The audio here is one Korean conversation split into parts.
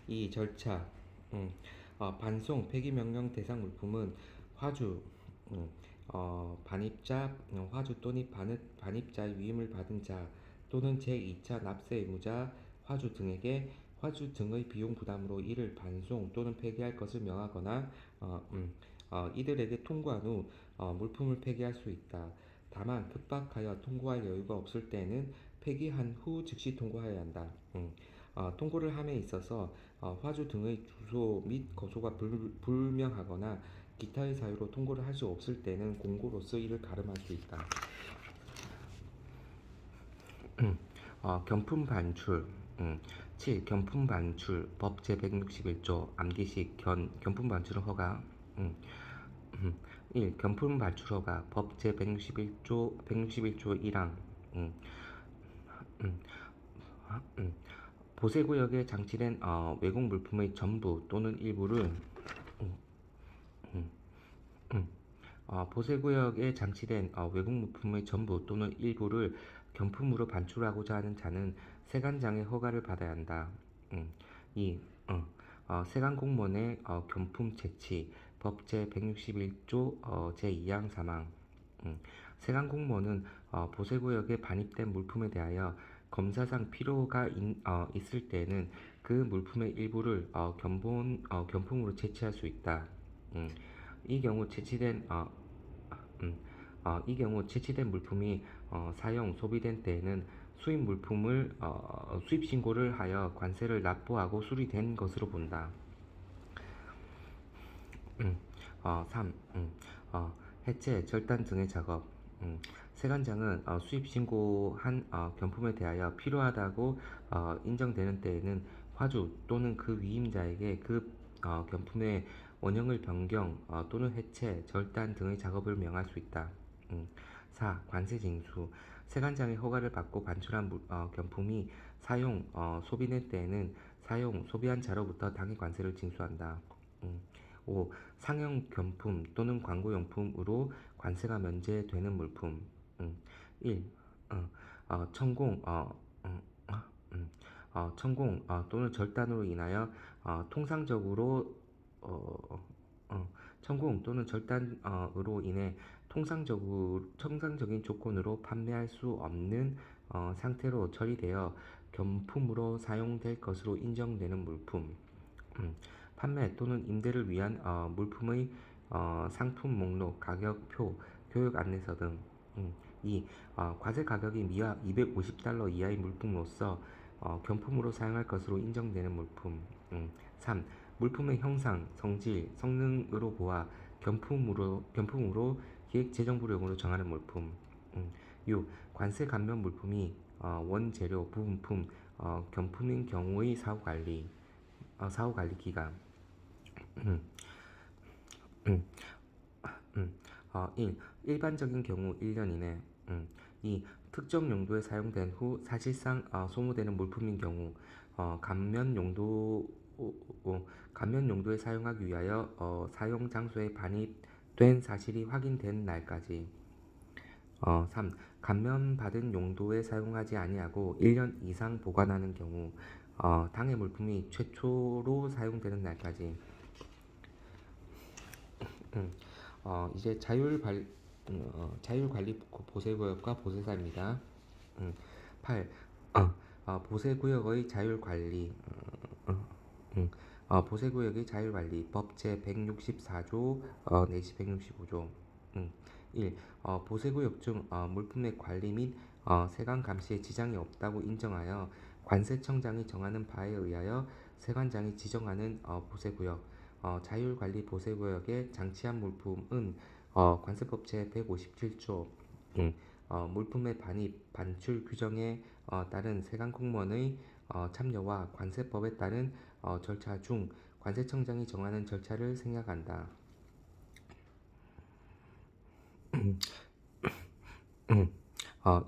이 절차, 음, 반송 폐기명령 대상 물품은 화주, 음, 반입자, 화주 또는 반입자의 위임을 받은 자 또는 제2차 납세 의무자, 화주 등에게 화주 등의 비용 부담으로 이를 반송 또는 폐기할 것을 명하거나 이들에게 통고한 후 물품을 폐기할 수 있다. 다만 급박하여 통고할 여유가 없을 때에는 폐기한 후 즉시 통고하여야 한다. 통고를 함에 있어서 화주 등의 주소 및 거소가 불명하거나 기타의 사유로 통고를 할 수 없을 때는 공고로서 이를 가름할 수 있다. 경품 반출 7. 경품 반출 법 제161조 암기식 경품 반출 허가 음, 1. 경품 반출 허가 법 제161조 1항 음, 음, 음, 보세구역에 장치된 외국 물품의 전부 또는 일부를 음, 음, 보세구역에 장치된 외국 물품의 전부 또는 일부를 경품으로 반출하고자 하는 자는 세관장의 허가를 받아야 한다. 2. 세관 공무원의 경품 채취 법 제161조 제2항 3항 세관 공무원은 보세구역에 반입된 물품에 대하여 검사상 필요가 있을 때에는 그 물품의 일부를 경품으로 채취할 수 있다. 음, 이 경우 채취된 이 경우 채취된 물품이 사용 소비된 때에는 수입 물품을 수입 신고를 하여 관세를 납부하고 수리된 것으로 본다. 3. 해체, 절단 등의 작업. 세관장은 수입 신고한 경품에 대하여 필요하다고 인정되는 때에는 화주 또는 그 위임자에게 그 경품의 원형을 변경 또는 해체, 절단 등의 작업을 명할 수 있다. 4. 관세 징수. 세관장의 허가를 받고 반출한 경품이 사용, 소비된 때에는 사용, 소비한 자로부터 당해 관세를 징수한다. 5. 상형 경품 또는 광고용품으로 관세가 면제되는 물품 1. 천공 천공 또는 절단으로 인하여 통상적으로 천공 또는 절단으로 인해 통상적인 조건으로 판매할 수 없는 상태로 처리되어 경품으로 사용될 것으로 인정되는 물품 판매 또는 임대를 위한 물품의 상품 목록, 가격표, 교육 안내서 등 2. 과세 가격이 미하 250달러 이하의 물품으로서 경품으로 사용할 것으로 인정되는 물품 3. 물품의 형상, 성질, 성능으로 보아 경품으로 기획재정부령으로 정하는 물품 6. 관세 감면 물품이 원재료, 부분품, 경품인 경우의 사후관리 기간 1. 일반적인 경우 1년 이내 2. 특정 용도에 사용된 후 사실상 소모되는 물품인 경우 감면 용도에 사용하기 위하여 사용 장소에 반입된 사실이 확인된 날까지 3. 감면받은 용도에 사용하지 아니하고 1년 이상 보관하는 경우 당해 물품이 최초로 사용되는 날까지 이제 자율관리 보세구역과 보세사입니다. 8. 보세구역의 자율관리 보세구역의 자율관리 법 제164조 내지 165조 1. 보세구역 중 물품의 관리 및 세관 감시에 지장이 없다고 인정하여 관세청장이 정하는 바에 의하여 세관장이 지정하는 보세구역 자율관리 보세구역에 장치한 물품은 관세법 제157조 물품의 반입, 반출 규정에 따른 세관 공무원의 참여와 관세법에 따른 절차 중 관세청장이 정하는 절차를 생략한다.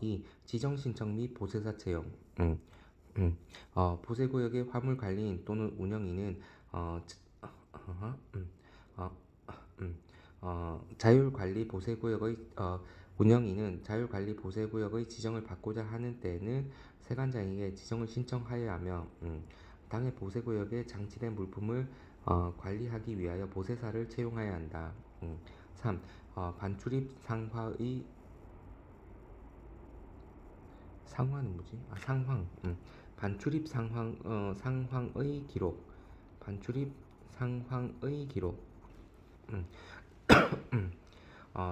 이 지정 신청 및 보세사 채용 보세구역의 화물관리인 또는 운영인은 자율관리 보세구역의 운영인은 자율관리 보세구역의 지정을 받고자 하는 때에는 세관장에게 지정을 신청하여야 하며 당해 보세구역에 장치된 물품을 관리하기 위하여 보세사를 채용해야 한다. 3. 반출입 상화의 상황은 뭐지? 상황. 반출입 상황의 기록. 반출입 상황의 기록. 음,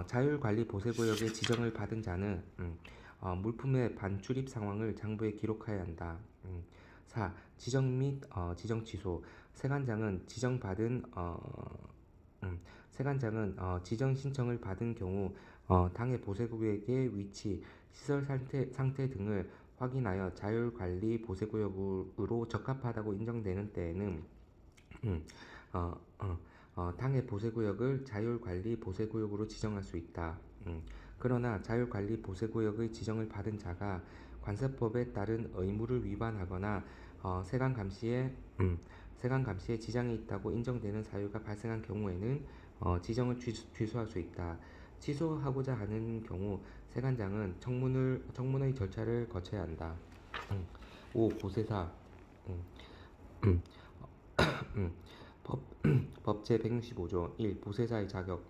자율관리 보세구역의 지정을 받은 자는 물품의 반출입 상황을 장부에 기록해야 한다. 4. 지정 및 지정 취소. 세관장은 지정받은 세관장은 지정 신청을 받은 경우 당해 보세구역의 위치, 시설 상태 등을 확인하여 자율관리 보세구역으로 적합하다고 인정되는 때에는 음, 어, 당해 보세구역을 자율관리 보세구역으로 지정할 수 있다. 그러나 자율관리 보세구역의 지정을 받은 자가 관세법에 따른 의무를 위반하거나 세관 감시에 지장이 있다고 인정되는 사유가 발생한 경우에는 지정을 취소할 수 있다. 취소하고자 하는 경우 세관장은 청문의 절차를 거쳐야 한다. 5. 보세사. 음, 음, 음. 법, 법제 165조 1. 보세사의 자격.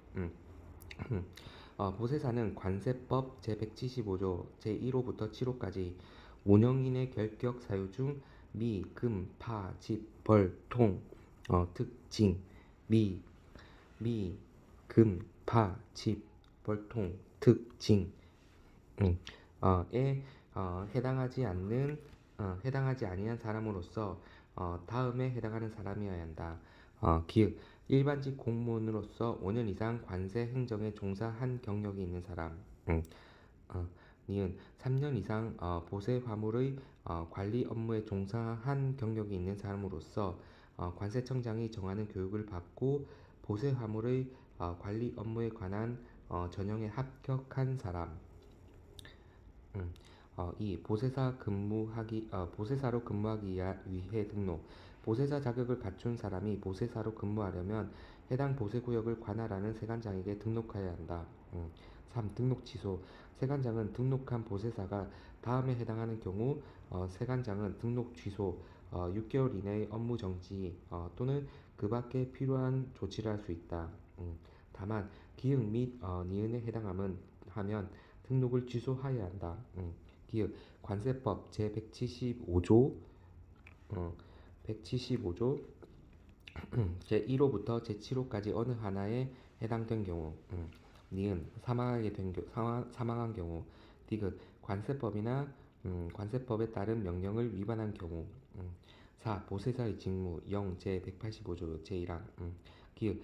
보세사는 관세법 제175조 제1호부터 7호까지 5년이내 결격 사유 중 미, 금, 파, 집, 벌, 통, 특, 징, 미, 금, 파, 집, 벌, 통, 특, 징, 에 해당하지 아니한 사람으로서 다음에 해당하는 사람이어야 한다. 기획 일반직 공무원으로서 5년 이상 관세 행정에 종사한 경력이 있는 사람. 어, 니은 3년 이상 보세 화물의 관리 업무에 종사한 경력이 있는 사람으로서 관세청장이 정하는 교육을 받고 보세 화물의 관리 업무에 관한 전형에 합격한 사람. 이 보세사로 근무하기 위해 등록. 보세사 자격을 갖춘 사람이 보세사로 근무하려면 해당 보세구역을 관할하는 세관장에게 등록해야 한다. 3. 등록 취소. 세관장은 등록한 보세사가 다음에 해당하는 경우 세관장은 등록 취소, 6개월 이내의 업무 정지 또는 그 밖에 필요한 조치를 할 수 있다. 다만 기흥 및 니은에 하면 등록을 취소해야 한다. 기획 관세법 제175조 175조 제1호부터 제7호까지 어느 하나에 해당된 경우 니은 사망한 경우 디귿 관세법이나 관세법에 따른 명령을 위반한 경우 4. 보세사의 직무 0 제185조 제1항 기획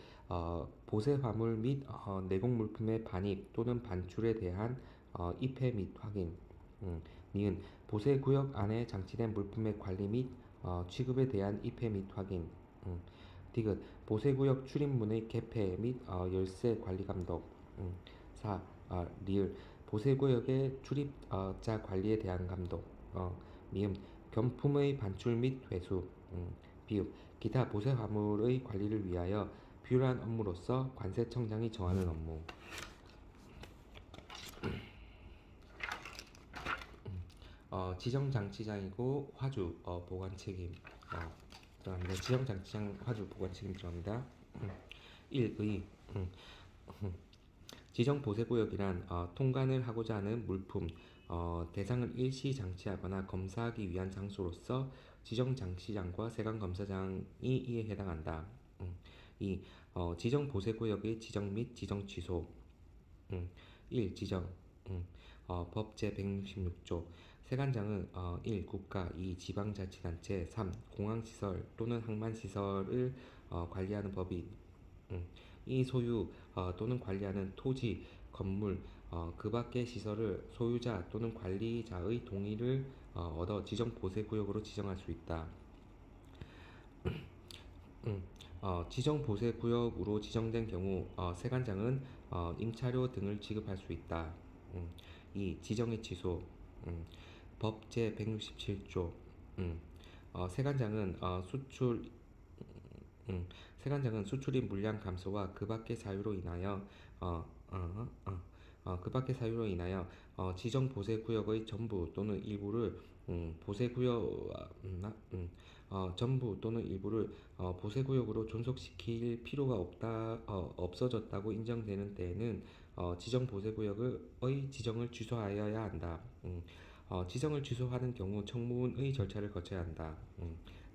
보세 화물 및 내공 물품의 반입 또는 반출에 대한 입회 및 확인 니은 보세 구역 안에 장치된 물품의 관리 및 취급에 대한 입회 및 확인 디귿 보세 구역 출입문의 개폐 및 열쇠 관리 감독 4. 리을 보세 구역의 출입자 관리에 대한 감독 미음 경품의 반출 및 회수 비읍 기타 보세 화물의 관리를 위하여 필요한 업무로서 관세청장이 정하는 업무. 지정장치장이고 화주 보관 책임 들어갑니다. 지정장치장 화주 보관 책임 들어갑니다. 1. 의 지정보세구역이란 통관을 하고자 하는 물품 대상을 일시 장치하거나 검사하기 위한 장소로서 지정장치장과 세관검사장이 이에 해당한다. 2. 지정보세구역의 지정 및 지정 취소 1. 지정 법 제166조 세관장은 1. 국가 2. 지방자치단체 3. 공항시설 또는 항만시설을 관리하는 법인 이 소유 또는 관리하는 토지, 건물, 그 밖의 시설을 소유자 또는 관리자의 동의를 얻어 지정 보세구역으로 지정할 수 있다. 지정 보세구역으로 지정된 경우 세관장은 임차료 등을 지급할 수 있다. 2. 지정의 취소 법 제167조 세관장은 수출입 물량 감소와 그 밖의 사유로 인하여 지정 보세 구역의 전부 또는 일부를 전부 또는 일부를 보세구역으로 존속시킬 필요가 없어졌다고 인정되는 때에는 지정 보세구역의 지정을 취소하여야 한다. 지정을 취소하는 경우 청문의 절차를 거쳐야 한다.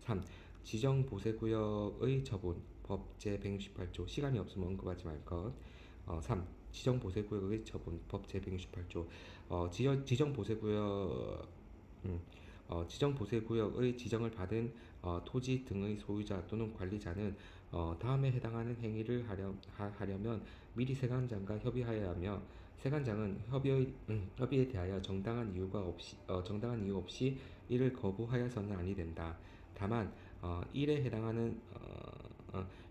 3. 지정 보세구역의 처분 법 제168조 시간이 없으면 언급하지 말 것. 3. 지정 보세구역의 처분 법 제168조 지정 보세구역 지정 보세구역의 지정을 받은 토지 등의 소유자 또는 관리자는 다음에 해당하는 행위를 하려면 미리 세관장과 협의하여야 하며 세관장은 협의에 대하여 정당한 이유 없이 이를 거부하여서는 아니 된다. 다만 1에 해당하는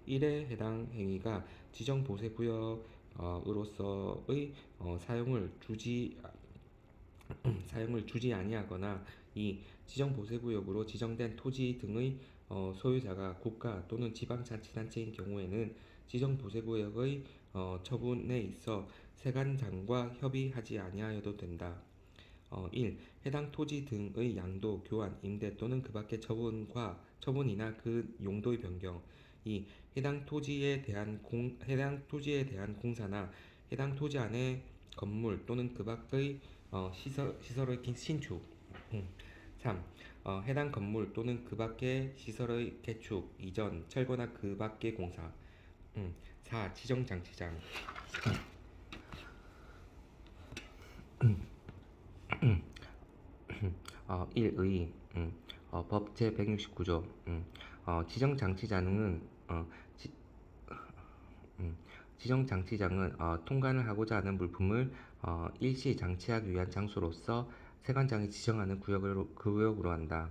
1에 해당 행위가 지정 보세구역으로서의 사용을 주지 아니하거나 이 지정 보세구역으로 지정된 토지 등의 소유자가 국가 또는 지방자치단체인 경우에는 지정 보세구역의 처분에 있어 세관장과 협의하지 아니하여도 된다. 1. 해당 토지 등의 양도, 교환, 임대 또는 그 밖의 처분이나 그 용도의 변경. 2. 해당 토지에 대한 공사나 해당 토지 안의 건물 또는 그 밖의 시설의 신축. 3. 해당 건물 또는 그 밖의 시설의 개축, 이전, 철거나 그 밖의 공사. 4. 지정 장치장. 1의 법 제169조 지정 장치장은 통관을 하고자 하는 물품을 일시 장치하기 위한 장소로서 세관장이 지정하는 구역으로 한다.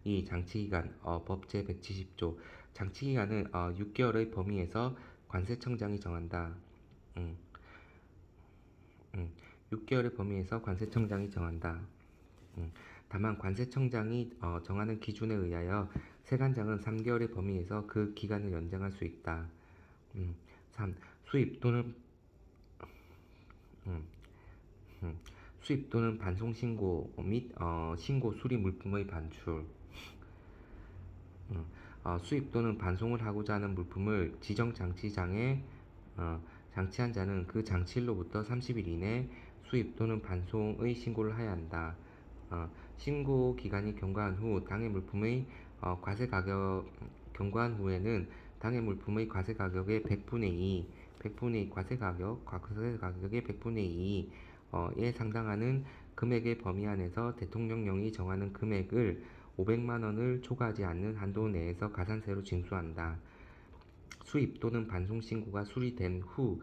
이 장치기간 법 제170조 장치기간은 6개월의 범위에서 관세청장이 정한다. 음, 6개월의 범위에서 관세청장이 정한다. 다만 관세청장이 정하는 기준에 의하여 세관장은 3개월의 범위에서 그 기간을 연장할 수 있다. 3. 수입 또는 반송 신고 및 신고 수리 물품의 반출. 수입 또는 반송을 하고자 하는 물품을 지정 장치장에 장치한 자는 그 장치일로부터 30일 이내 수입 또는 반송의 신고를 해야 한다. 신고 기간이 경과한 후 당해 물품의 경과한 후에는 당해 물품의 과세 가격의 100분의 2 과세 가격의 100분의 2에 상당하는 금액의 범위 안에서 대통령령이 정하는 금액을 500만 원을 초과하지 않는 한도 내에서 가산세로 징수한다. 수입 또는 반송 신고가 수리된 후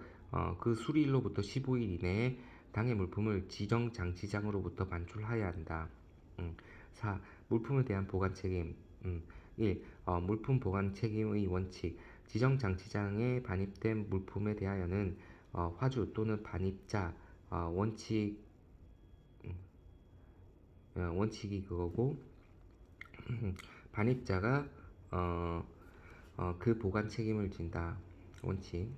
그 수리일로부터 15일 이내에 당해 물품을 지정 장치장으로부터 반출하여야 한다. 4. 물품에 대한 보관 책임. 1. 물품 보관 책임의 원칙. 지정 장치장에 반입된 물품에 대하여는 화주 또는 반입자 원칙이 그거고 반입자가 그 보관 책임을 진다. 원칙.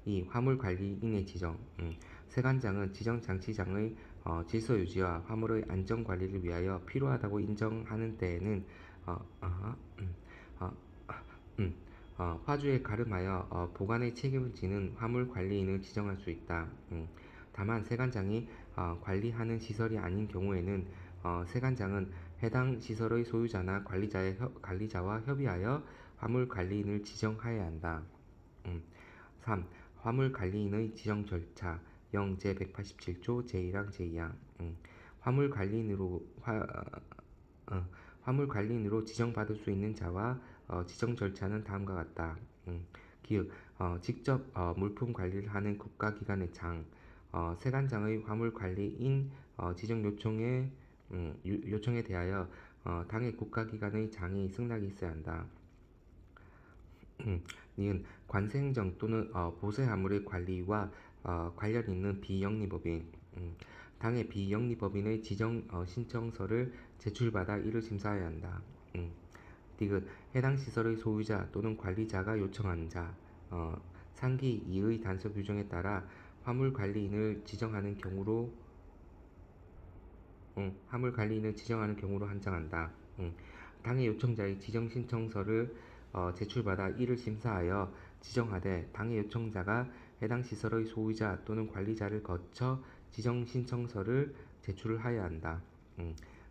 2. 화물 관리인의 지정. 세관장은 지정 장치장의 질서 유지와 화물의 안전 관리를 위하여 필요하다고 인정하는 때에는 화주에 가름하여 보관의 책임을 지는 화물 관리인을 지정할 수 있다. 다만 세관장이 관리하는 시설이 아닌 경우에는 세관장은 해당 시설의 소유자나 관리자와 협의하여 화물 관리인을 지정하여야 한다. 3. 화물 관리인의 지정 절차 제187조 제1항 제2항 화물 관리인으로 지정받을 수 있는 자와 지정 절차는 다음과 같다. 기획 직접 물품 관리를 하는 국가기관의 장 세관장의 화물 관리인 지정 요청에 대하여 당해 국가기관의 장이 승낙이 있어야 한다. 니은 관세행정 또는 보세화물의 관리와 관련 있는 비영리법인 당해 비영리법인의 지정 신청서를 제출받아 이를 심사해야 한다. 디귿 해당 시설의 소유자 또는 관리자가 요청한 자 상기 2의 단서 규정에 따라 화물 관리인을 지정하는 경우로 한정한다. 당해 요청자의 지정 신청서를 제출받아 이를 심사하여 지정하되 당해 요청자가 해당 시설의 소유자 또는 관리자를 거쳐 지정 신청서를 제출을 하여야 한다.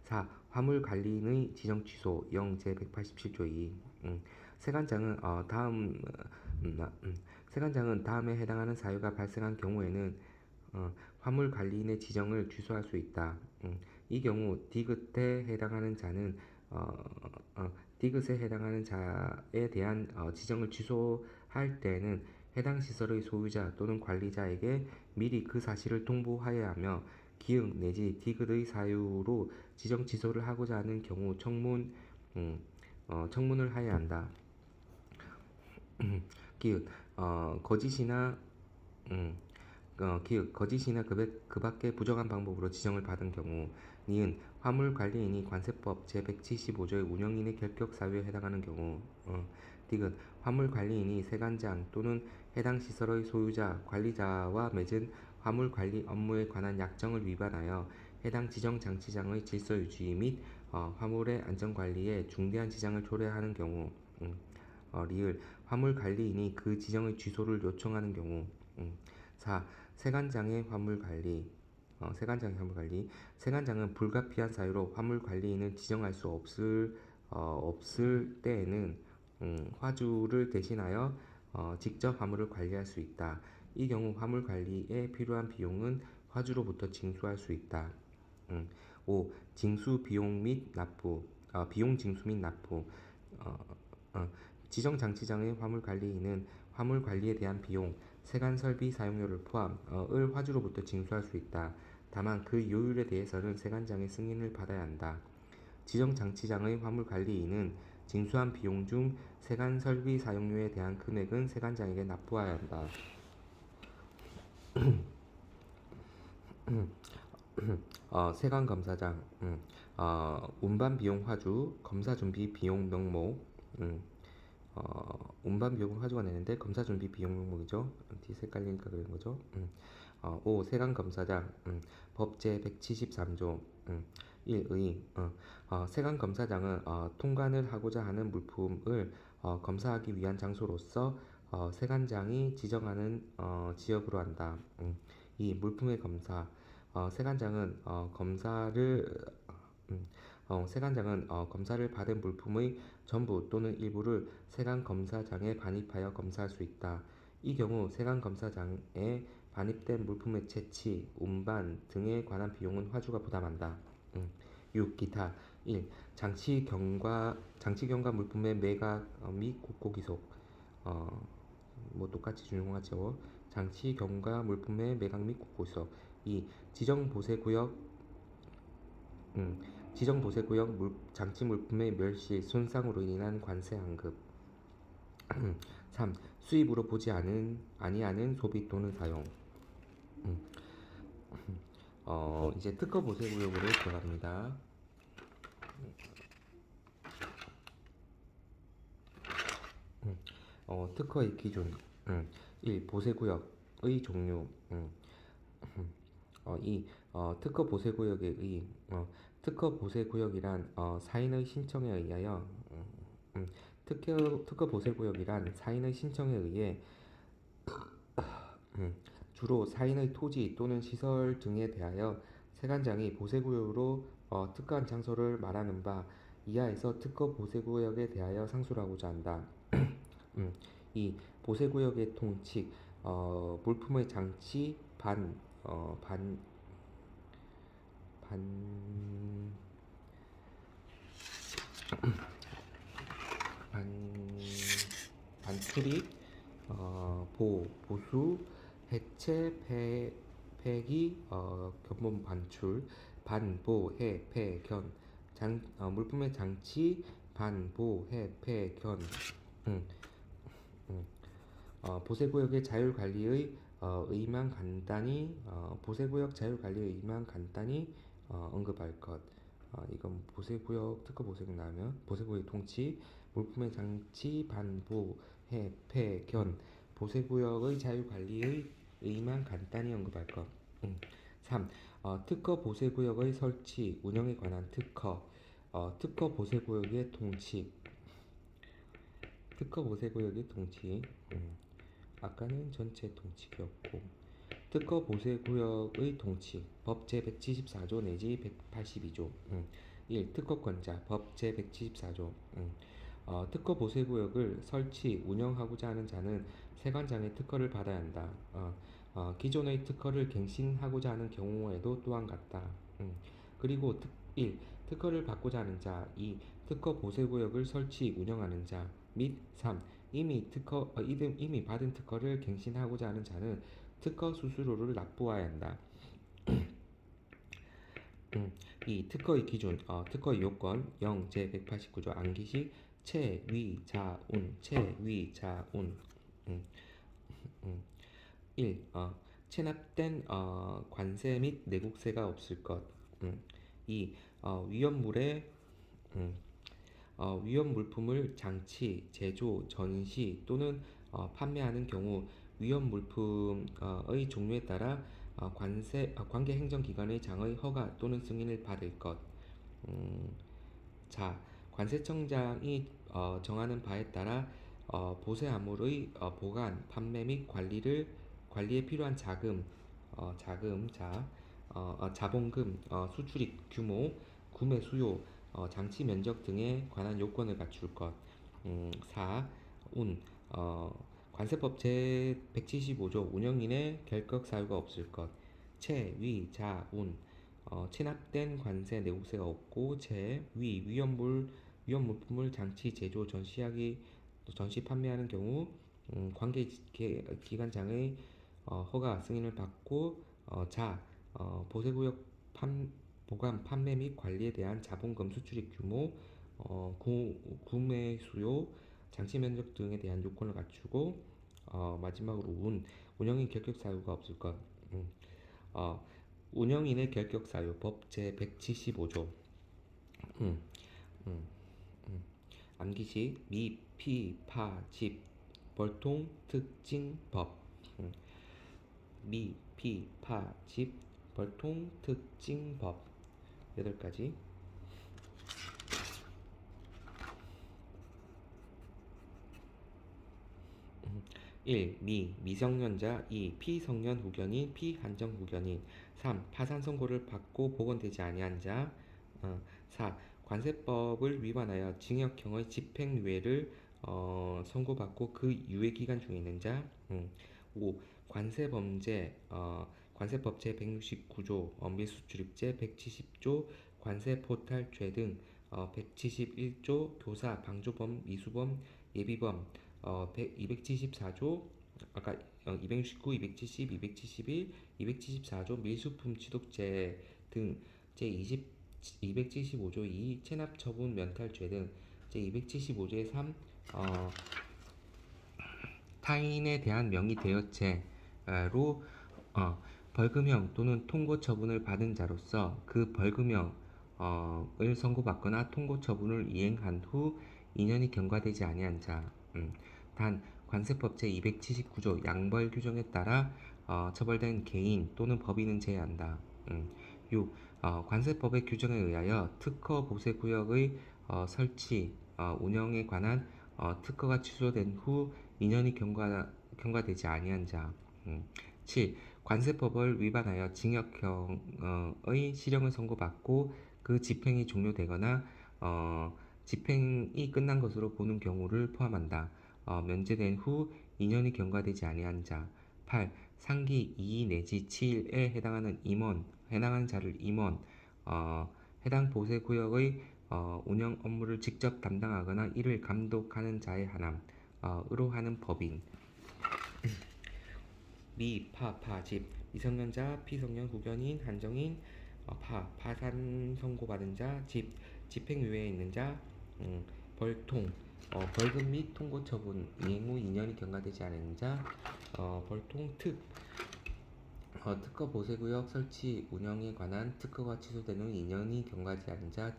4. 화물관리인의 지정 취소 영 제187조 2. 세관장은 세관장은 다음에 해당하는 사유가 발생한 경우에는 화물관리인의 지정을 취소할 수 있다. 이 경우 디귿에 해당하는 자는 디귿에 해당하는 자에 대한 지정을 취소할 때에는 해당 시설의 소유자 또는 관리자에게 미리 그 사실을 통보하여야 하며 기흥 내지 디귿의 사유로 지정 취소를 하고자 하는 경우 청문을 하여야 한다. 기읍 거짓이나 기읍 거짓이나 그 밖의 부정한 방법으로 지정을 받은 경우 니은 화물관리인이 관세법 제175조의 운영인의 결격 사유에 해당하는 경우 디귿 화물관리인이 세관장 또는 해당 시설의 소유자 관리자와 맺은 화물관리 업무에 관한 약정을 위반하여 해당 지정 장치장의 질서 유지 및 화물의 안전관리에 중대한 지장을 초래하는 경우 리을 화물관리인이 그 지정의 취소를 요청하는 경우 4. 세관장의 화물관리 세관장은 불가피한 사유로 화물관리인을 지정할 수 없을 때에는 화주를 대신하여 직접 화물을 관리할 수 있다. 이 경우 화물관리에 필요한 비용은 화주로부터 징수할 수 있다. 5. 징수 비용 및 납부 비용 징수 및 납부 지정 장치장의 화물관리인은 화물관리에 대한 비용, 세관 설비 사용료를 포함을 화주로부터 징수할 수 있다. 다만 그 요율에 대해서는 세관장의 승인을 받아야 한다. 지정 장치장의 화물관리인은 징수한 비용 중 세관 설비 사용료에 대한 금액은 세관장에게 납부해야 한다. 세관 검사장 운반 비용 화주 검사 준비 비용 명목 운반 비용은 화주가 내는데 검사 준비 비용 명목이죠. 뒤에 헷갈리니까 그런 거죠. 5. 세관 검사장 법 제173조 1의 세관 검사장은 통관을 하고자 하는 물품을 검사하기 위한 장소로서 세관장이 지정하는 지역으로 한다. 2. 물품의 검사 세관장은 검사를 받은 물품의 전부 또는 일부를 세관 검사장에 반입하여 검사할 수 있다. 이 경우 세관 검사장에 반입된 물품의 채취, 운반 등에 관한 비용은 화주가 부담한다. 6. 기타 1. 장치경과 물품의 매각 및 국고 기속 뭐 똑같이 준용하죠. 장치경과 물품의 매각 및 국고 기속 2. 지정 보세구역 장치 물품의 멸실, 손상으로 인한 관세 환급 3. 수입으로 보지 아니하는 소비 또는 사용 이제 특허 보세구역으로 들어갑니다. 특허의 기준 1. 보세구역의 종류 2. 특허 보세구역에 특허 보세구역이란 사인의 신청에 의하여 특허 보세구역이란 사인의 신청에 의해 주로 사인의 토지 또는 시설 등에 대하여 세관장이 보세구역으로 특가한 장소를 말하는 바 이하에서 특허 보세구역에 대하여 상수를 하고자 한다. 2. 보세구역의 통칙 물품의 장치 반출입, 보수, 해체, 폐기, 견본 반출, 반보, 해, 폐, 견, 물품의 장치, 반보, 해, 폐, 견, 보세구역의 자율관리의 의의만 간단히 보세구역 자율관리의 의의만 간단히 언급할 것. 이건 보세구역 특허 보세구역 나오면 보세구역 통치, 물품의 장치, 반보, 해, 폐, 견, 보세구역의 자율관리의 의의만 간단히 언급할 것. 3. 특허 보세구역의 설치, 운영에 관한 특허 특허 보세구역의 통치. 특허 보세구역의 통치. 아까는 전체 통치였고 특허 보세구역의 통치. 법 제174조 내지 182조. 1. 특허권자. 법 제174조. 특허 보세구역을 설치, 운영하고자 하는 자는 세관장의 특허를 받아야 한다. 기존의 특허를 갱신하고자 하는 경우에도 또한 같다. 그리고 1. 특허를 받고자 하는 자. 2. 특허 보세구역을 설치, 운영하는 자. 및 3. 이미 받은 특허를 갱신하고자 하는 자는 특허 수수료를 납부해야 한다. 이 특허의 기준, 특허의 요건 0 제189조 안기식 채위자운 채위자운. 음, 음. 1. 체납된 관세 및 내국세가 없을 것. 2. 위험물의 위험 물품을 장치, 제조, 전시 또는 판매하는 경우 위험 물품의 종류에 따라 관계 행정기관의 장의 허가 또는 승인을 받을 것. 음, 자, 관세청장이 정하는 바에 따라 보세화물의 보관, 판매 및 관리에 필요한 자본금, 수출입 규모, 구매 수요, 장치 면적 등에 관한 요건을 갖출 것. 4. 관세법 제175조 운영인의 결격 사유가 없을 것. 체납된 관세 내국세가 없고 위험 물품을 장치 제조 전시 판매하는 경우 관계 기관장의 허가 승인을 받고 보세구역 보관 판매 및 관리에 대한 자본금 수출입 규모 구매 수요 장치 면적 등에 대한 요건을 갖추고 마지막으로 운영인 결격 사유가 없을 것. 어, 운영인의 결격 사유 법 제175조. 음, 음, 암기식 미, 피, 파, 집 벌통 특징법. 미, 피, 파, 집 벌통 특징법 8가지. 1. 미성년자. 2. 피성년 후견인 피한정 후견인. 3. 파산 선고를 받고 복원되지 아니한 자. 4. 관세법을 위반하여 징역형의 집행유예를 선고받고 그 유예기간 중에 있는 자. 5. 관세범죄 관세법 제169조 밀수출입죄 170조 관세포탈죄 등 171조 교사 방조범 미수범 예비범 274조 아까 269, 270, 271, 274조 밀수품 취득죄 등 제20 275조 2 체납 처분 면탈죄 등 제275조의 3 타인에 대한 명의 대여죄로 벌금형 또는 통고 처분을 받은 자로서 그 벌금형을 선고받거나 통고 처분을 이행한 후 2년이 경과되지 아니한 자. 단 관세법 제279조 양벌 규정에 따라 처벌된 개인 또는 법인은 제외한다. 6. 관세법의 규정에 의하여 특허 보세구역의 설치, 운영에 관한 특허가 취소된 후 2년이 경과되지 아니한 자. 7. 관세법을 위반하여 징역형의 실형을 선고받고 그 집행이 종료되거나 집행이 끝난 것으로 보는 경우를 포함한다. 면제된 후 2년이 경과되지 아니한 자. 8. 상기 2 내지 7에 해당하는 자를 임원, 해당 보세구역의 운영 업무를 직접 담당하거나 이를 감독하는 자에 한함. 으로 하는 법인. 집 미성년자 피성년 후견인 한정인 파산 선고받은 자 집행유예에 있는 자 벌통 벌금 및 통고 처분 이행 후 2년이 경과되지 않은 자 벌통 특허 보세구역 설치 운영에 관한 특허가 취소된 후 2년이 경과하지 않은 자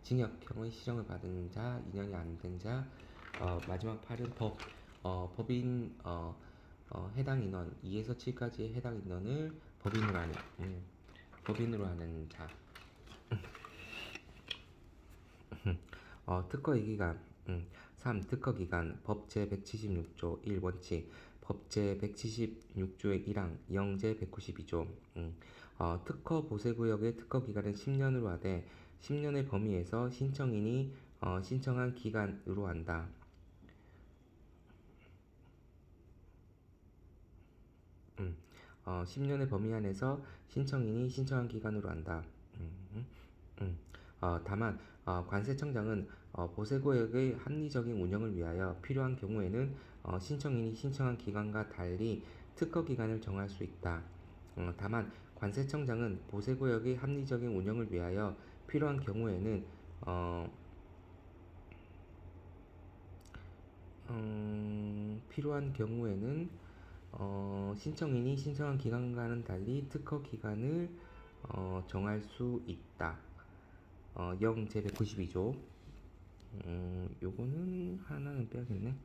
징역형의 실형을 받은 자 2년이 안 된 자 마지막 8은 법인 해당 인원 2에서 7까지의 해당 인원을 법인으로 하는 자. 특허의 기간. 3. 특허 기간. 법 제176조 1 원칙. 법 제176조의 1항. 영제 192조. 특허 보세구역의 특허 기간은 10년으로 하되 10년의 범위에서 신청인이 신청한 기간으로 한다. 10년의 범위 안에서 신청인이 신청한 기간으로 한다. 음, 다만 관세청장은 보세구역의 합리적인 운영을 위하여 필요한 경우에는 신청인이 신청한 기간과 달리 특허 기간을 정할 수 있다. 다만 관세청장은 보세구역의 합리적인 운영을 위하여 필요한 경우에는 어, 필요한 경우에는 신청인이 신청한 기간과는 달리 특허 기간을 정할 수 있다. 0 제192조. 요거는 하나는 빼야겠네.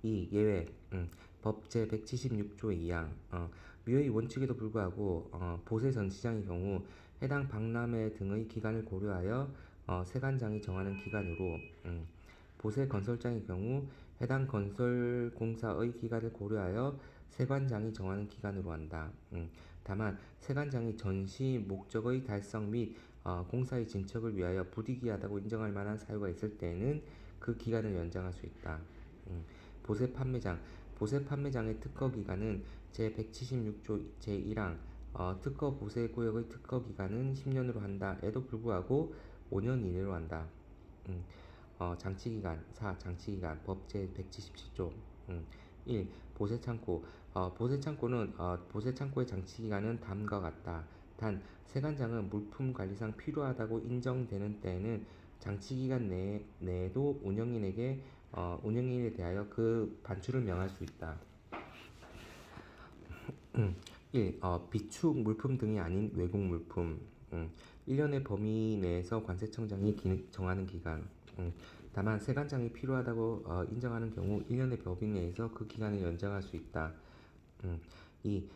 2. 예외. 법 제176조 2항. 묘의 원칙에도 불구하고 보세 전시장의 경우 해당 박람회 등의 기간을 고려하여 세관장이 정하는 기간으로 보세 건설장의 경우 해당 건설공사의 기간을 고려하여 세관장이 정하는 기간으로 한다. 다만 세관장이 전시 목적의 달성 및 공사의 진척을 위하여 부득이하다고 인정할 만한 사유가 있을 때에는 그 기간을 연장할 수 있다. 보세 판매장. 보세 판매장의 특허 기간은 제176조 제1항 특허 보세 구역의 특허 기간은 10년으로 한다. 에도 불구하고 5년 이내로 한다. 장치 기간. 4. 장치 기간. 법 제177조. 1. 보세 창고. 보세 창고는 보세 창고의 장치 기간은 다음과 같다. 단 세관장은 물품 관리상 필요하다고 인정되는 때에는 장치 기간 내에도 운영인에 대하여 그 반출을 명할 수 있다. 1. 비축 물품 등이 아닌 외국 물품. 1년의 범위 내에서 관세청장이 정하는 기간. 다만 세관장이 필요하다고 인정하는 경우 1년의 범위 내에서 그 기간을 연장할 수 있다. 2.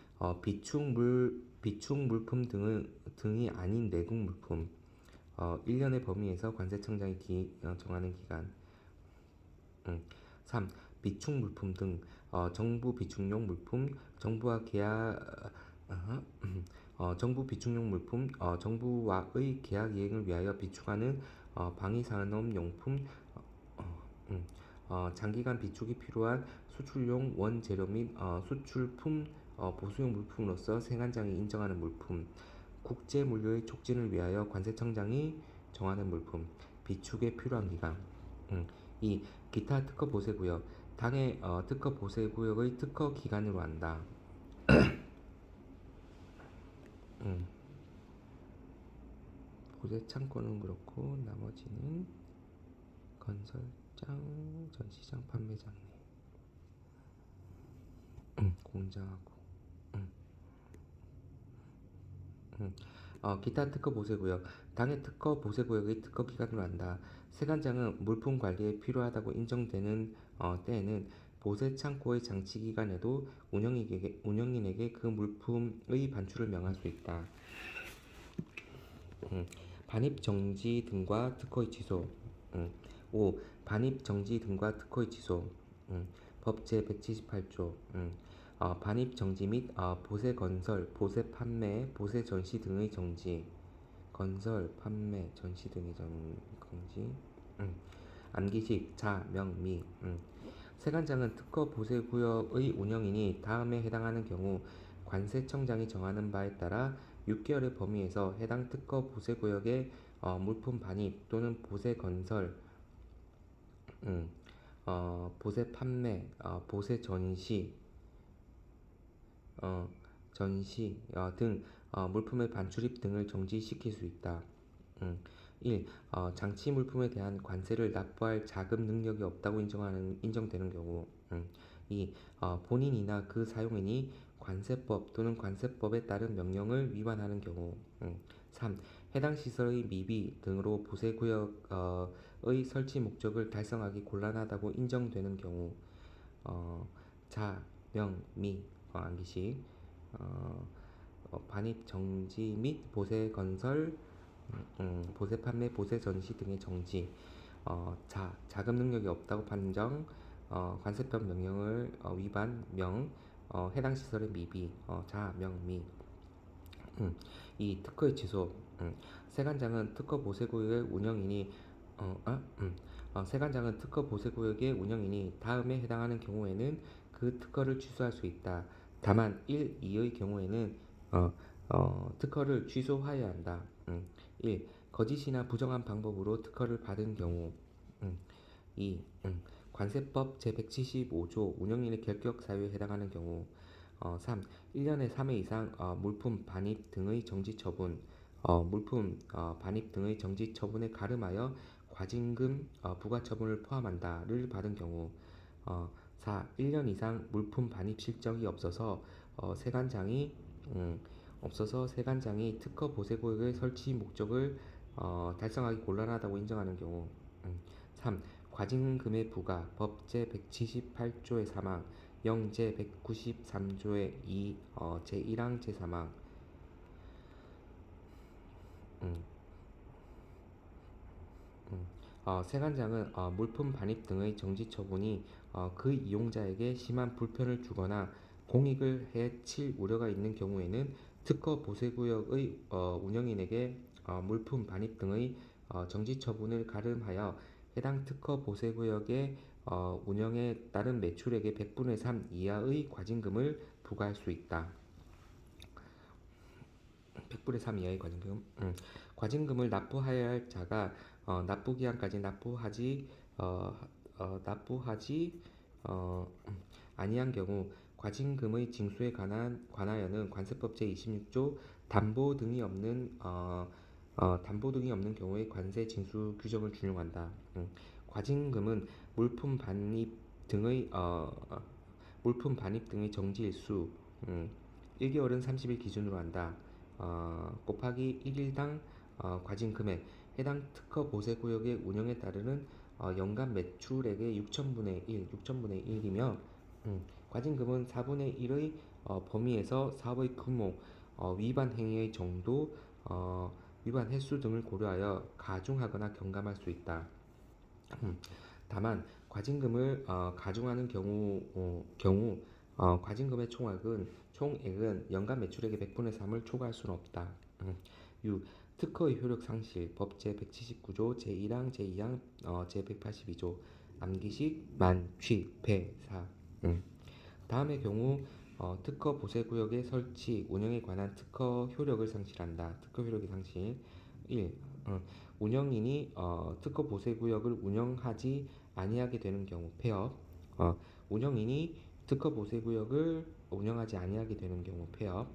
비축 물품 등이 아닌 내국 물품. 1년의 범위에서 관세청장이 정하는 기간. 3. 비축 물품 등 정부 비축용 물품, 정부와 계약 정부 비축용 물품, 정부와의 계약 이행을 위하여 비축하는 방위산업용품, 장기간 비축이 필요한 수출용 원재료 및 수출품 보수용 물품으로서 세관장이 인정하는 물품, 국제 물류의 촉진을 위하여 관세청장이 정하는 물품, 비축에 필요한 기간. 2. 기타 특허 보세구역. 당해 특허 보세구역의 특허 기간으로 한다. 보세 창고는 그렇고 나머지는 건설장, 전시장, 판매장이네. 공장하고. 기타 특허 보세구역. 당해 특허 보세구역의 특허 기간으로 한다. 세관장은 물품 관리에 필요하다고 인정되는 때에는 보세 창고의 장치 기간에도 운영인에게 그 물품의 반출을 명할 수 있다. 반입 정지 등과 특허의 취소. 5. 반입 정지 등과 특허의 취소. 법 제178조. 반입 정지 및 보세 건설, 보세 판매, 보세 전시 등의 정지. 건설, 판매, 전시 등의 정지. 암기식, 자, 명, 미. 세관장은 특허 보세 구역의 운영인이 다음에 해당하는 경우 관세청장이 정하는 바에 따라 6개월의 범위에서 해당 특허 보세 구역의 물품 반입 또는 보세 건설, 보세 판매, 보세 전시 등 물품의 반출입 등을 정지시킬 수 있다. 1. 장치 물품에 대한 관세를 납부할 자금 능력이 없다고 인정되는 경우. 2. 본인이나 그 사용인이 관세법 또는 관세법에 따른 명령을 위반하는 경우. 3. 해당 시설의 미비 등으로 보세구역의 설치 목적을 달성하기 곤란하다고 인정되는 경우. 자, 명, 미, 암기식. 반입 정지 및 보세 건설, 보세 판매, 보세 전시 등의 정지, 자금 능력이 없다고 판정, 관세법 명령을 위반, 해당 시설의 미비, 미. 이 특허의 취소. 세관장은 특허 보세구역의 운영인이 세관장은 특허 보세구역의 운영인이 다음에 해당하는 경우에는 그 특허를 취소할 수 있다. 다만 1, 2의 경우에는 특허를 취소하여야 한다. 1. 거짓이나 부정한 방법으로 특허를 받은 경우. 2. 관세법 제175조 운영인의 결격 사유에 해당하는 경우. 3. 1년에 3회 이상 물품 반입 등의 정지 처분, 물품 반입 등의 정지 처분에 가름하여 과징금 부과 처분을 포함한다를 받은 경우. 4. 1년 이상 물품 반입 실적이 세관장이 음, 없어서 세관장이 특허 보세구역의 설치 목적을 달성하기 곤란하다고 인정하는 경우. 3. 과징금의 부과 법 제178조의 사망, 제 193조의 2 제1항 제3항. 음, 세관장은 물품 반입 등의 정지 처분이 그 이용자에게 심한 불편을 주거나 공익을 해칠 우려가 있는 경우에는 특허 보세구역의 운영인에게 물품 반입 등의 정지 처분을 가름하여 해당 특허 보세구역의 운영에 따른 매출액의 100분의 3 이하의 과징금을 부과할 수 있다. 100분의 3 이하의 과징금. 과징금을 납부하여야 할 자가 납부 기한까지 납부하지 아니한 경우 과징금의 징수에 관하여는 관세법 제26조 담보 등이 없는 경우에 관세 징수 규정을 준용한다. 과징금은 물품 반입 등의 정지일수 1개월은 30일 기준으로 한다. 곱하기 1일당 과징 금액 해당 특허 보세구역의 운영에 따르는 연간 매출액의 6천분의 1이며 과징금은 4분의 1의 범위에서 사업의 규모, 위반 행위의 정도, 위반 횟수 등을 고려하여 가중하거나 경감할 수 있다. 다만 과징금을 가중하는 경우 과징금의 총액은 연간 매출액의 100분의 3을 초과할 수는 없다. 6. 특허의 효력 상실 법 제179조 제1항 제2항 제182조 암기식 만취 폐사. 다음의 경우 특허 보세구역의 설치 운영에 관한 특허 효력을 상실한다. 특허 효력의 상실. 1. 운영인이 특허 보세구역을 운영하지 아니하게 되는 경우 폐업. 운영인이 특허 보세구역을 운영하지 아니하게 되는 경우 폐업.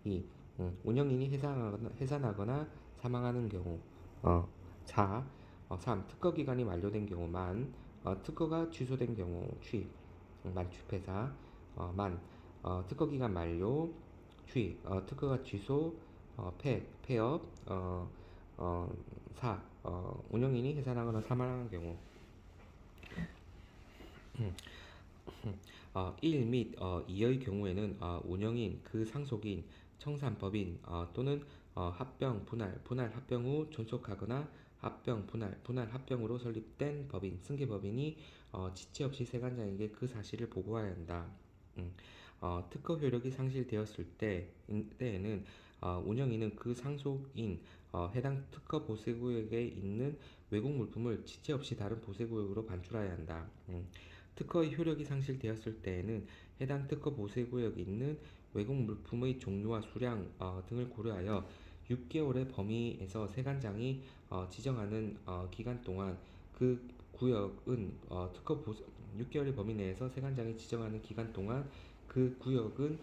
2. 운영인이 해산하거나 사망하는 경우. 4. 3. 특허 기간이 만료된 경우 특허가 취소된 경우 만취폐사. 특허 기간 만료 특허가 취소 폐업. 4. 운영인이 해산하거나 사망하는 경우. 1 및 2의 경우에는 운영인, 그 상속인, 청산법인 또는 합병, 분할 합병 후 존속하거나 합병, 분할 합병으로 설립된 법인, 승계법인이 지체 없이 세관장에게 그 사실을 보고해야 한다. 특허 효력이 상실되었을 때에는 운영인은 그 상속인 해당 특허 보세구역에 있는 외국 물품을 지체 없이 다른 보세구역으로 반출해야 한다. 특허의 효력이 상실되었을 때에는 해당 특허 보세구역에 있는 외국 물품의 종류와 수량 등을 고려하여 6개월의 범위에서 세관장이 지정하는 기간 동안 그 구역은 6개월의 범위 내에서 세관장이 지정하는 기간 동안 그 구역은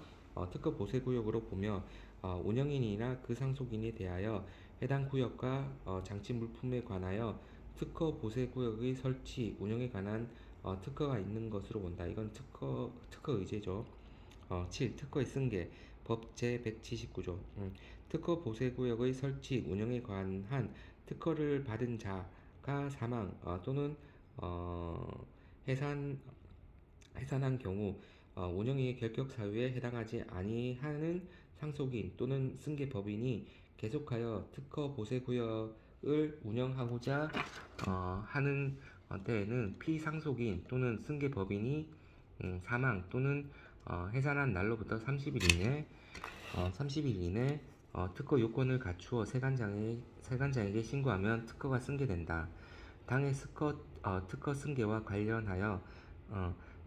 특허 보세구역으로 보며 운영인이나 그 상속인에 대하여 해당 구역과 장치 물품에 관하여 특허 보세구역의 설치, 운영에 관한 특허가 있는 것으로 본다. 이건 특허 의제죠. 7. 특허의 승계 법 제179조 특허 보세구역의 설치, 운영에 관한 특허를 받은 자가 사망 또는 해산한 경우 운영의 결격 사유에 해당하지 아니하는 상속인 또는 승계법인이 계속하여 특허 보세구역을 운영하고자 하는 때에는 피상속인 또는 승계법인이 사망 또는 해산한 날로부터 30일 이내 특허 요건을 갖추어 세관장에게 신고하면 특허가 승계된다. 당해 특허 승계와 관련하여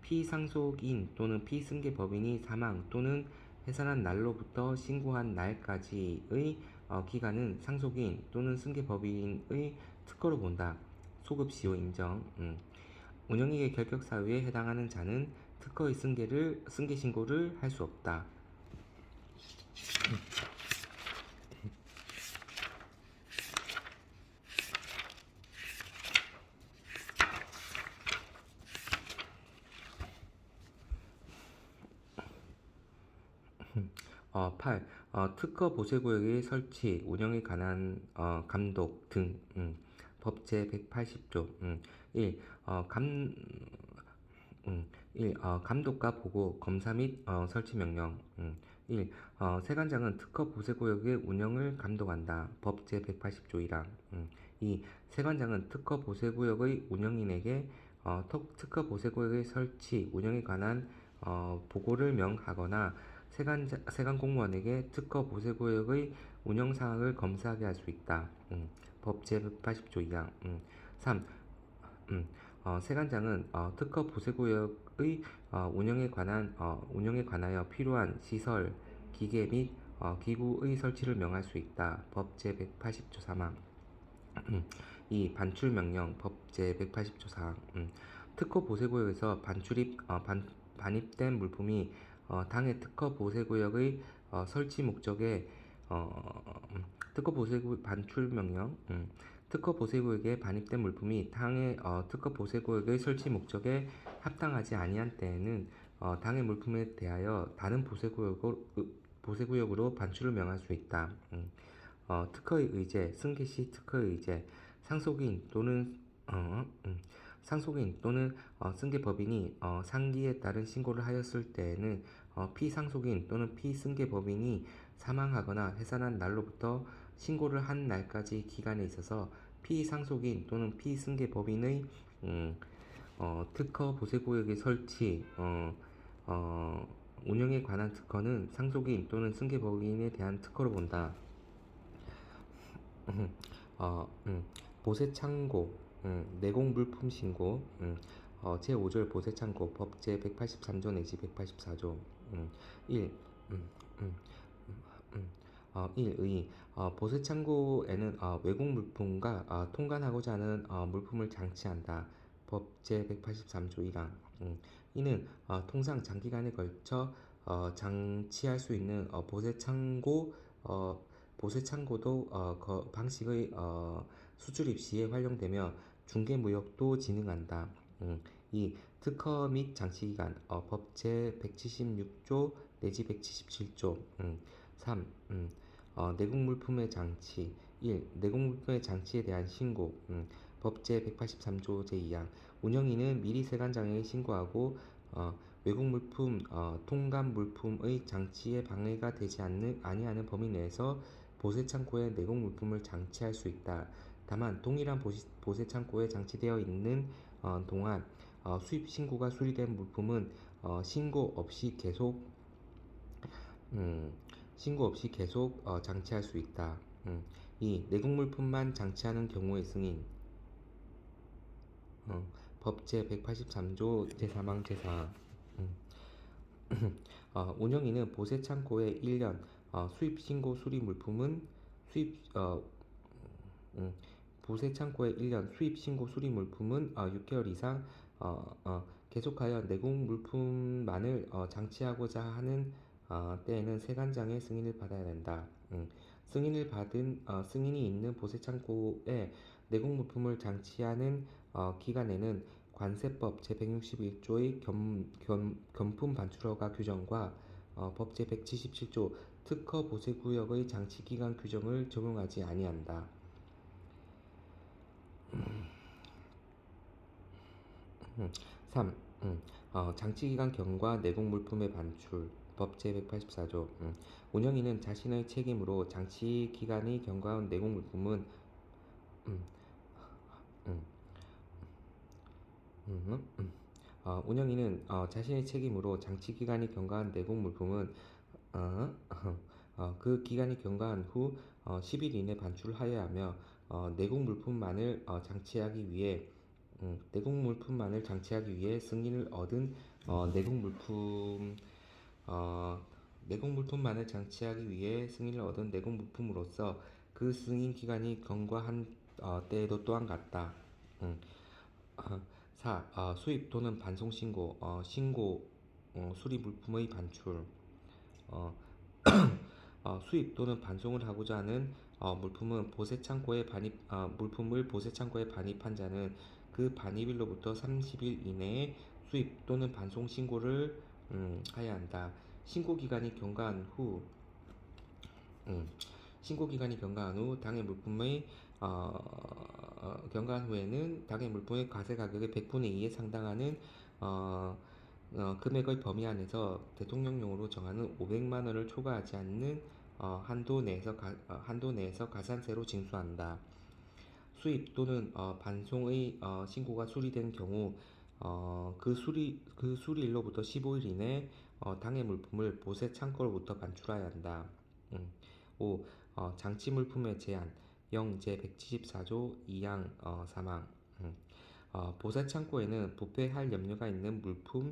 피상속인 또는 피승계법인이 사망 또는 해산한 날로부터 신고한 날까지의 기간은 상속인 또는 승계법인의 특허로 본다. 소급시효 인정. 운영이익의 결격 사유에 해당하는 자는 특허의 승계 신고를 할 수 없다. 음. 8. 특허 보세구역의 설치, 운영에 관한 감독 등. 법제 180조. 1. 1. 감독과 보고, 검사 및 설치 명령. 1. 세관장은 특허 보세구역의 운영을 감독한다. 법제 180조 1항. 2. 세관장은 특허 보세구역의 운영인에게 특허 보세구역의 설치, 운영에 관한 보고를 명하거나 세관 공무원에게 특허 보세구역의 운영 사항을 검사하게 할 수 있다. 법제 180조 2항. 3. 세관장은 특허 보세구역의 운영에 관하여 필요한 시설, 기계 및 기구의 설치를 명할 수 있다. 법제 180조 3항. 2. 반출 명령. 법제 180조 4항. 특허 보세구역에서 반입된 물품이 당해 특허 보세구역의 설치 목적에 특허 보세구 반출 명령. 특허 보세구역에 반입된 물품이 당해 특허 보세구역의 설치 목적에 합당하지 아니한 때에는 당해 물품에 대하여 다른 보세구역으로 반출을 명할 수 있다. 특허의 의제, 승계 시 특허의 의제, 상속인 또는 승계법인이 상기에 따른 신고를 하였을 때에는 피상속인 또는 피승계법인이 사망하거나 해산한 날로부터 신고를 한 날까지 기간에 있어서 피상속인 또는 피승계법인의 특허 보세구역의 설치, 운영에 관한 특허는 상속인 또는 승계법인에 대한 특허로 본다. 보세창고, 내공물품 신고, 제5절 보세창고 법제 183조 내지 184조. 1. 1의 보세창고에는 외국 물품과 통관하고자 하는 물품을 장치한다. 법제 183조 1항. 이는 통상 장기간에 걸쳐 장치할 수 있는 보세창고도 방식의 수출입 시에 활용되며 중개무역도 진행한다. 2. 특허 및 장치기간 법제 176조 내지 177조. 3. 내국물품의 장치. 1. 내국물품의 장치에 대한 신고. 법제 183조 제2항. 운영인은 미리 세관장에게 신고하고 외국 물품, 통관 물품의 장치에 방해가 되지 아니하는 범위 내에서 보세창고에 내국 물품을 장치할 수 있다. 다만 동일한 보세창고에 장치되어 있는 동안 수입 신고가 수리된 물품은 신고 없이 계속 장치할 수 있다. 2. 내국 물품만 장치하는 경우의 승인. 법제 183조 제3항 제4항. 운영인은 보세창고에 1년, 수입 신고 수리 물품은 보세창고에 1년, 수입 신고 수리 물품은 6개월 이상 계속하여 내국 물품만을 장치하고자 하는 때에는 세관장의 승인을 받아야 된다. 승인이 있는 보세창고에 내국 물품을 장치하는 기간에는 관세법 제161조의 겸품 반출허가 규정과 법제 177조 특허 보세구역의 장치기간 규정을 적용하지 아니한다. 3. 장치기간 경과 내국 물품의 반출. 법제 184조. 운영인은 자신의 책임으로 장치 기간이 경과한 내공 물품은 음, 음, 운영인은 자신의 책임으로 장치 기간이 경과한 내공 물품은 어, 그 기간이 경과한 후 10일 이내 반출하여야 하며 내공 물품만을 장치하기 위해 승인을 얻은 내공 물품 어, 내공 물품만을 장치하기 위해 승인을 얻은 내공 물품으로서 그 승인 기간이 경과한 때에도 또한 같다. 음, 4. 수입 또는 반송 신고, 수리 물품의 반출. 어, 수입 또는 반송을 하고자 하는 물품을 보세 창고에 반입한 자는 그 반입일로부터 30일 이내에 수입 또는 반송 신고를 해야 한다. 신고 기간이 경과한 후 음, 신고 기간이 경과한 후에는 당해 물품의 과세 가격의 100분의 2에 상당하는 어, 금액의 범위 안에서 대통령령으로 정하는 500만 원을 초과하지 않는 한도 내에서 가산세로 징수한다. 수입 또는 반송의 신고가 수리된 경우 그 수리일로부터 15일 이내 당해 물품을 보세 창고로부터 반출해야 한다. 5. 장치 물품의 제한 0제 174조 2항 3항 보세 창고에는 부패할 염려가 있는 물품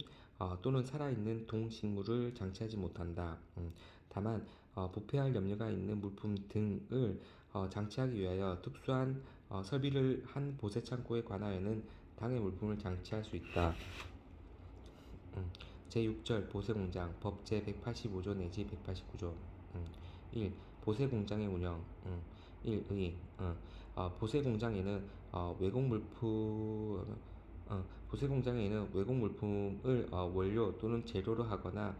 또는 살아있는 동식물을 장치하지 못한다. 다만 부패할 염려가 있는 물품 등을 장치하기 위하여 특수한 설비를 한 보세 창고에 관하여는 당해 물품을 장치할 수 있다. 제6절 보세공장 법 제185조 내지 189조 1. 보세공장의 운영 1의 보세공장에는 외국 물품을 원료 또는 재료로 하거나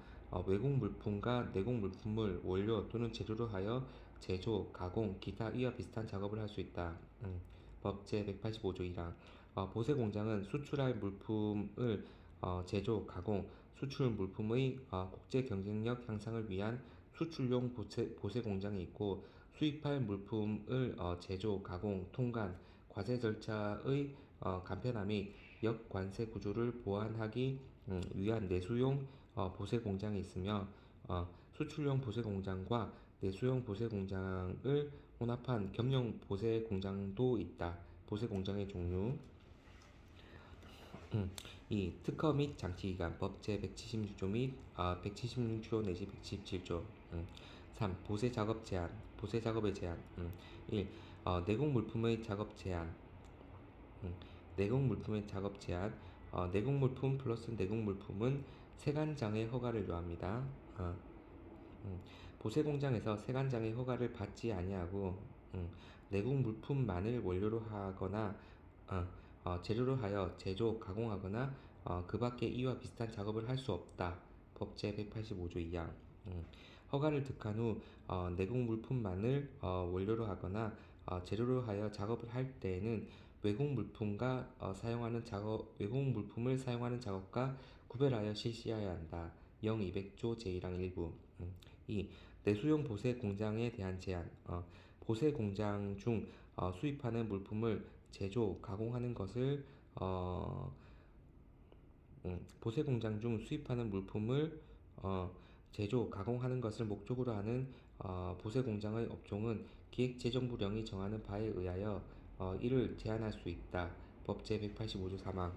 외국 물품과 내국 물품을 원료 또는 재료로 하여 제조, 가공, 기타 이와 비슷한 작업을 할 수 있다. 법 제185조 1항 보세 공장은 수출할 물품을 제조, 가공, 수출 물품의 국제 경쟁력 향상을 위한 수출용 보세 공장이 있고 수입할 물품을 제조, 가공, 통관, 과세 절차의 간편화 및 역관세 구조를 보완하기 위한 내수용 보세 공장이 있으며 수출용 보세 공장과 내수용 보세 공장을 혼합한 겸용 보세 공장도 있다. 보세 공장의 종류 이 특허 및 장치 기간 법 제 176조 및 176조 내지 177조 3. 보세 작업의 제한 1. 내공 물품의 작업 제한 내공 물품의 작업 제한 내공 물품 플러스 내공 물품은 세관장의 허가를 요합니다. 보세 공장에서 세관장의 허가를 받지 아니하고 내공 물품만을 원료로 하거나 재료로 하여 제조, 가공하거나 그 밖에 이와 비슷한 작업을 할 수 없다. 법제 185조 2항. 허가를 득한 후 내공 물품만을 원료로 하거나 재료로 하여 작업을 할 때에는 외국 물품을 사용하는 작업과 구별하여 실시해야 한다. 200조 제1항 일부. 2. 내수용 보세 공장에 대한 제한. 보세 공장 중 수입하는 물품을 제조, 가공하는 것을 보세 공장 중 수입하는 물품을 제조, 가공하는 것을 목적으로 하는 보세 공장의 업종은 기획재정부령이 정하는 바에 의하여 이를 제한할 수 있다. 법 제185조 3항.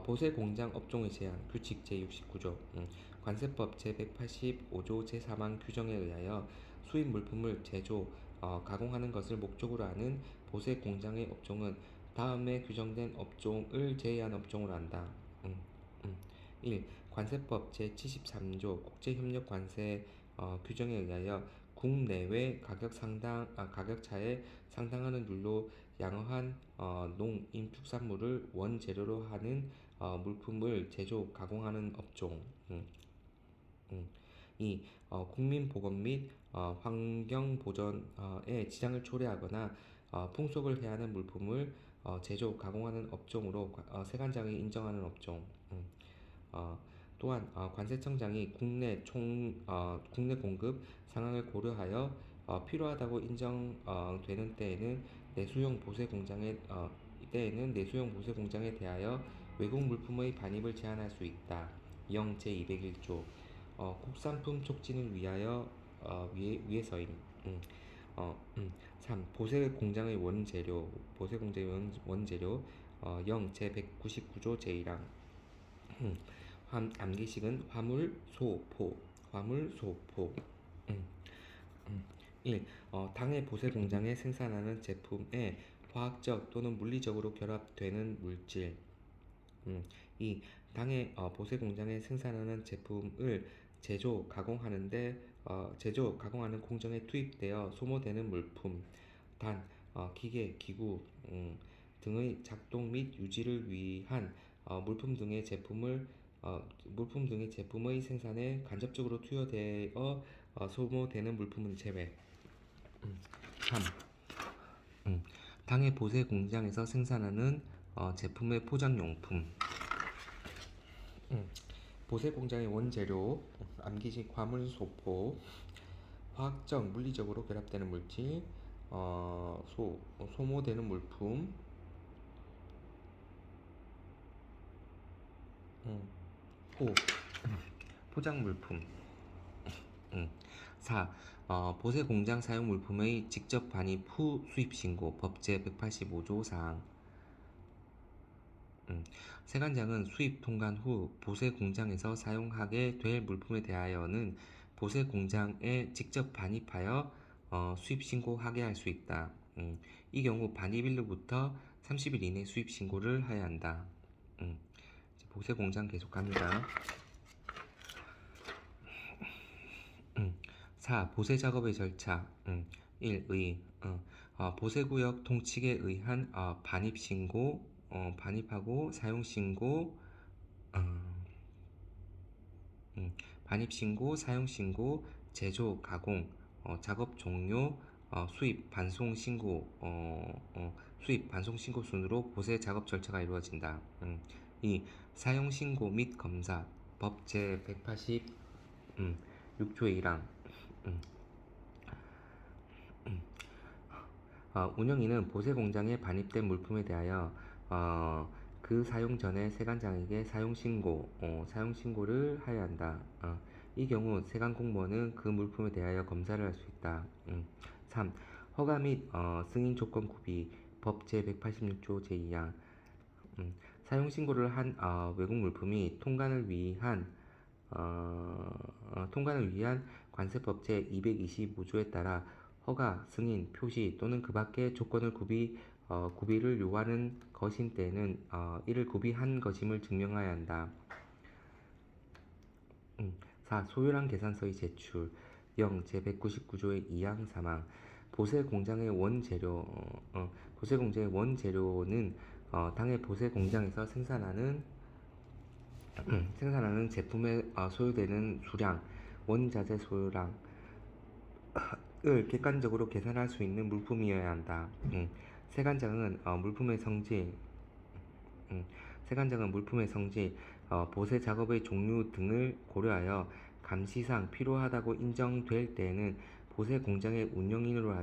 보세 공장 업종의 제한 규칙 제69조 관세법 제185조 제3항 규정에 의하여 수입 물품을 제조, 가공하는 것을 목적으로 하는 보세 공장의 업종은 다음에 규정된 업종을 제외한 업종으로 한다. 1. 관세법 제73조 국제협력 관세 규정에 의하여 국내외 가격차에 상당하는 율로 양호한 농임축산물을 원재료로 하는 물품을 제조, 가공하는 업종. 2. 국민보건 및 환경보전에 지장을 초래하거나 풍속을 해하는 물품을 제조, 가공하는 업종으로 세관장이 인정하는 업종. 또한 관세청장이 국내 공급 상황을 고려하여 필요하다고 인정되는 때에는 내수용 보세 공장에 대하여 외국 물품의 반입을 제한할 수 있다. 영 제201조 국산품 촉진을 위해서임. 음, 3. 보세 공장의 원재료 영 제199조 제1항 암기식은 화물, 소포. 음, 1. 당해 보세 공장에 생산하는 제품에 화학적 또는 물리적으로 결합되는 물질. 2. 당해 보세 공장에 생산하는 제품을 제조, 가공하는 공정에 투입되어 소모되는 물품. 단, 기구 등의 작동 및 유지를 위한 물품 등의 제품의 생산에 간접적으로 투여되어 소모되는 물품은 제외. 3. 당해 보세 공장에서 생산하는 제품의 포장용품. 보세 공장의 원재료, 암기식 화물, 소포, 화학적, 물리적으로 결합되는 물질, 소모되는 물품. 5. 포장 물품. 4. 보세 공장 사용 물품의 직접 반입 후 수입 신고 법제 185조 사항. 세관장은 수입 통관 후 보세 공장에서 사용하게 될 물품에 대하여는 보세 공장에 직접 반입하여 수입 신고하게 할 수 있다. 이 경우 반입일로부터 30일 이내 수입 신고를 하여야 한다. 보세 공장 계속 갑니다. 4. 보세 작업의 절차. 1. 보세구역 통칙에 의한 반입신고, 반입하고 사용신고, 반입신고, 사용신고, 제조, 가공, 작업 종료, 수입, 반송신고 순으로 보세 작업 절차가 이루어진다. 2. 사용신고 및 검사, 법 제186조의 1항. 운영인은 보세 공장에 반입된 물품에 대하여 그 사용 전에 세관장에게 사용신고를 하여야 한다. 이 경우 세관 공무원은 그 물품에 대하여 검사를 할 수 있다. 3. 허가 및 승인 조건 구비 법 제186조 제2항. 사용신고를 한 외국 물품이 통관을 위한 관세법 제225조에 따라 허가, 승인, 표시 또는 그 밖의 조건을 구비를 요하는 것인 때에는 이를 구비한 것임을 증명하여야 한다. 4. 소요량 계산서의 제출 영 제199조의 2항 3항 보세 공장의 원재료는 당해 보세 공장에서 생산하는 제품에 소요되는 수량, 원자재 소요량을 객관적으로 계산할 수 있는 물품이어야 한다. 세관장은 물품의 성질, 보세 작업의 종류 등을 고려하여 감시상 필요하다고 인정될 때에는 보세 공장의 운영인으로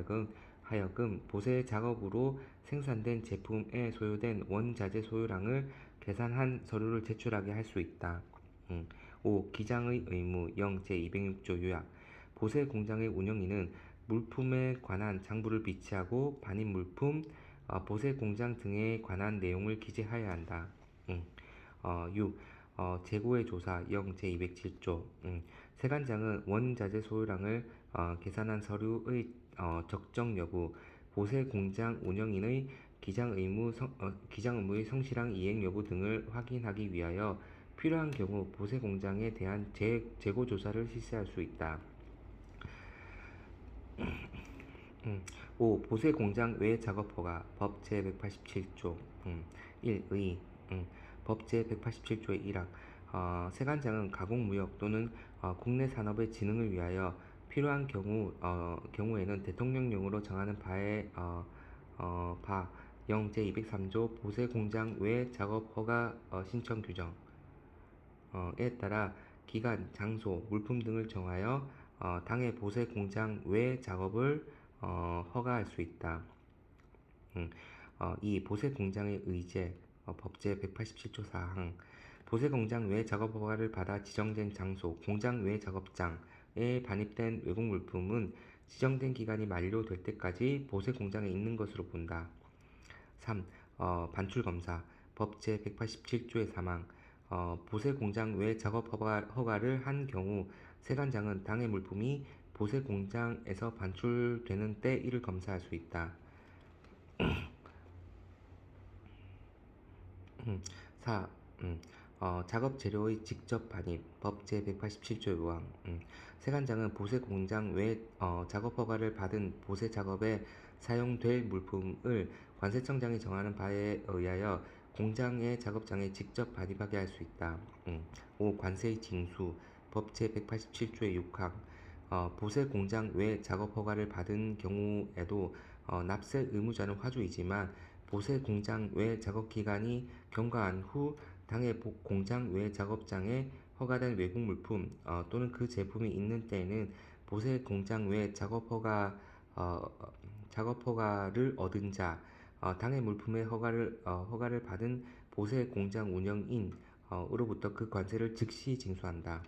하여금 보세 작업으로 생산된 제품에 소요된 원자재 소요량을 계산한 서류를 제출하게 할 수 있다. 5. 기장의 의무 영 제206조 요약 보세 공장의 운영인은 물품에 관한 장부를 비치하고 반입 물품, 보세 공장 등에 관한 내용을 기재하여야 한다. 6. 재고의 조사 영 제207조 세관장은 원자재 소요량을 계산한 서류의 적정 여부, 보세 공장 운영인의 기장 의무의 성실한 이행 여부 등을 확인하기 위하여 필요한 경우 보세 공장에 대한 재고 조사를 실시할 수 있다. 5. 보세 공장 외 작업 허가 법 제187조 1. 법 제187조의 1항 세관장은 가공무역 또는 국내 산업의 진흥을 위하여 필요한 경우에는 대통령령으로 정하는 영 제203조 보세 공장 외 작업 허가 신청 규정 에 따라 기간, 장소, 물품 등을 정하여 당해 보세 공장 외 작업을 허가할 수 있다. 이 보세 공장의 의제, 법제 187조 4항 보세 공장 외 작업 허가를 받아 지정된 장소, 공장 외 작업장에 반입된 외국 물품은 지정된 기간이 만료될 때까지 보세 공장에 있는 것으로 본다. 3. 반출 검사 법제 187조의 사망 보세 공장 외 작업 허가를 한 경우 세관장은 당해 물품이 보세 공장에서 반출되는 때 이를 검사할 수 있다. 4. 작업 재료의 직접 반입 법제 187조 요항 세관장은 보세 공장 외 작업 허가를 받은 보세 작업에 사용될 물품을 관세청장이 정하는 바에 의하여 공장의 작업장에 직접 반입하게 할 수 있다. 5. 관세의 징수 법제 187조의 6항 보세 공장 외 작업 허가를 받은 경우에도 납세 의무자는 화주이지만 보세 공장 외 작업 기간이 경과한 후 당해 공장 외 작업장에 허가된 외국 물품 또는 그 제품이 있는 때에는 보세 공장 외 작업 허가를 얻은 자, 당해 물품의 허가를 받은 보세 공장 운영인 으로부터 그 관세를 즉시 징수한다.